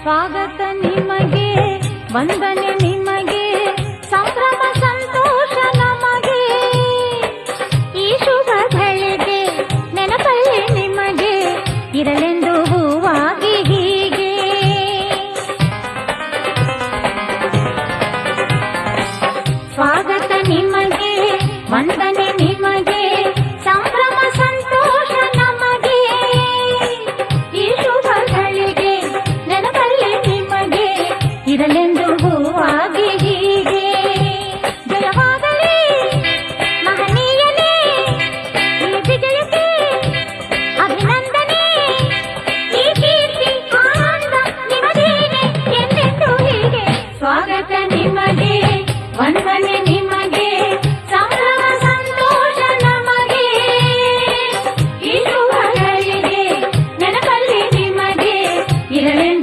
ಸ್ವಾಗತ ನಿಮಗೆ, ವಂದನೆ ನಿಮಗೆ, ಸಂಭ್ರಮ ಸಂತೋಷ ನಮಗೆ. ಈ ಶುಭ ಗಳಿಗೆ ನೆನಪಲ್ಲಿ ನಿಮಗೆ ಇರಲೆಂದು ಹೂವಾಗಿ ಹೀಗೆ. ಸ್ವಾಗತ ನಿಮಗೆ, ವಂದನೆ ನಿಮಗೆ, ಸಂಭ್ರಮ ಸಂತೋಷ ನಮಗೆ. ಈ ಶುಭ ಗಳಿಗೆ ನೆನಪಲ್ಲಿ ನಿಮಗೆ ಇರಲೆಂದು ಹೂವಾಗಿ ಹೀಗೆ. ಜಯವಾಗಲಿ ಮಹನೀಯನೇ ಈ ವಿಜಯಕ್ಕೆ ಅಭಿನಂದನೆ. ಈ ಕೀರ್ತಿ ಆನಂದ ನಿಮಗೇನೆ ಎಂದೆಂದು ಹೀಗೆ. ಸ್ವಾಗತ ನಿಮಗೆ, ವಂದನೆ ನಿಮಗೆ, ಸಂಭ್ರಮ ಸಂತೋಷ ನಮಗೆ. ಈ ಶುಭಗಳಿಗೆ ನೆನಪಲ್ಲಿ ನಿಮಗೆ ಇರಲೆಂದು